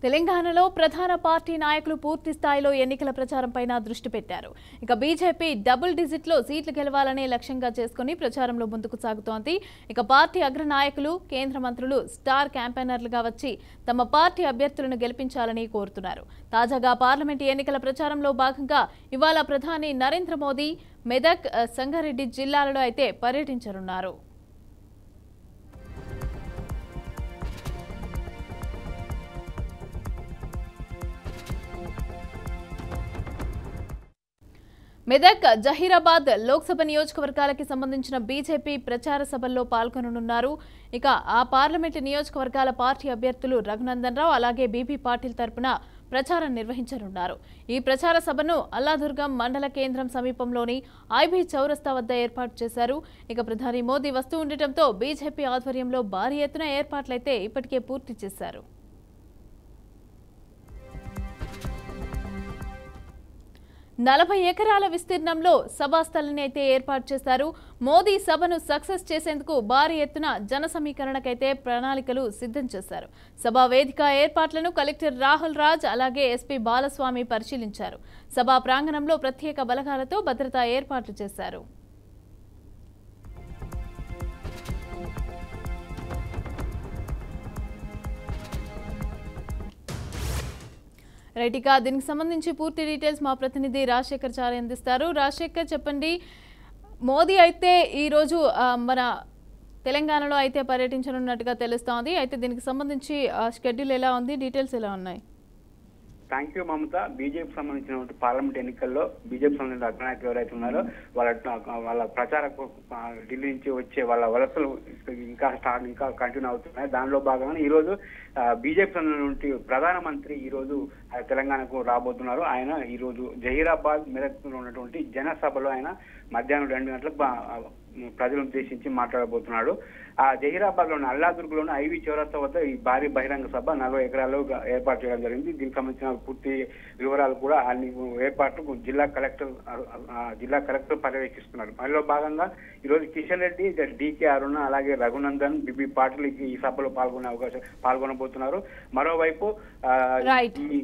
తెలంగాణలో ప్రధాన పార్టీ నాయకులు పూర్తి స్థాయిలో ఎన్నికల ప్రచారంపైన దృష్టి పెట్టారు. ఇక బీజేపీ డబుల్ డిజిట్లో సీట్లు గెలవాలనే లక్ష్యంగా చేసుకుని ప్రచారంలో ముందుకు సాగుతోంది. ఇక పార్టీ అగ్ర నాయకులు, కేంద్ర మంత్రులు స్టార్ క్యాంపెయినర్లుగా వచ్చి తమ పార్టీ అభ్యర్థులను గెలిపించాలని కోరుతున్నారు. తాజాగా పార్లమెంటు ఎన్నికల ప్రచారంలో భాగంగా ఇవాళ ప్రధాని నరేంద్ర మోదీ మెదక్, సంగారెడ్డి జిల్లాలలో అయితే పర్యటించనున్నారు. మెదక్, జహీరాబాద్ లోక్సభ నియోజకవర్గాలకి సంబంధించిన బీజేపీ ప్రచార సభల్లో పాల్గొననున్నారు. ఇక ఆ పార్లమెంటు నియోజకవర్గాల పార్టీ అభ్యర్థులు రఘునందన్ రావు అలాగే బీబీ పాటిల్ తరపున ప్రచారం నిర్వహించనున్నారు. ఈ ప్రచార సభను అల్లాదుర్గం మండల కేంద్రం సమీపంలోని ఐబీ చౌరస్తా వద్ద ఏర్పాటు చేశారు. ఇక ప్రధాని మోదీ వస్తూ ఉండటంతో బీజేపీ ఆధ్వర్యంలో భారీ ఎత్తున ఏర్పాట్లయితే ఇప్పటికే పూర్తి చేశారు. 40 ఎకరాల విస్తీర్ణంలో సభాస్థలిని అయితే ఏర్పాటు చేశారు. మోదీ సభను సక్సెస్ చేసేందుకు భారీ ఎత్తున జన సమీకరణకైతే ప్రణాళికలు సిద్ధం చేశారు. సభా వేదిక ఏర్పాట్లను కలెక్టర్ రాహుల్ రాజ్ అలాగే ఎస్పీ బాలస్వామి పరిశీలించారు. సభా ప్రాంగణంలో ప్రత్యేక బలగాలతో భద్రతా ఏర్పాట్లు చేశారు. రైట్, ఇక దీనికి సంబంధించి పూర్తి డీటెయిల్స్ మా ప్రతినిధి రాజశేఖర్ చారి అందిస్తారు. రాజశేఖర్, చెప్పండి. మోదీ అయితే ఈరోజు మన తెలంగాణలో అయితే పర్యటించనున్నట్టుగా తెలుస్తోంది. అయితే దీనికి సంబంధించి షెడ్యూల్ ఎలా ఉంది, డీటెయిల్స్ ఎలా ఉన్నాయి? Thank you Mamata. బీజేపీ సంబంధించిన పార్లమెంట్ ఎన్నికల్లో బీజేపీ సంబంధించిన అగ్రనాయకులు ఎవరైతే ఉన్నారో వాళ్ళ ప్రచార ఢిల్లీ నుంచి వచ్చే వాళ్ళ వలసలు ఇంకా కంటిన్యూ అవుతున్నాయి. దానిలో భాగంగా ఈ రోజు బీజేపీ సంబంధించిన ప్రధానమంత్రి ఈ రోజు తెలంగాణకు రాబోతున్నారు. ఆయన ఈ రోజు జహీరాబాద్, మెదక్ లో ఉన్నటువంటి జనసభలో ఆయన మధ్యాహ్నం 2 గంటలకు ప్రజలను ఉద్దేశించి మాట్లాడబోతున్నాడు. ఆ జహీరాబాద్ లోని అల్లాదుర్గలోని ఐవీ చౌరస్తా వద్ద ఈ భారీ బహిరంగ సభ 40 ఎకరాల్లో ఏర్పాటు చేయడం జరిగింది. దీనికి సంబంధించిన పూర్తి వివరాలు కూడా అన్ని ఏర్పాట్లు జిల్లా కలెక్టర్ పర్యవేక్షిస్తున్నారు. అందులో భాగంగా ఈ రోజు కిషన్ రెడ్డి, డీకే అరుణ అలాగే రఘునందన్, బీబీ పాటిల్ ఈ సభలో పాల్గొనబోతున్నారు. మరోవైపు ఈ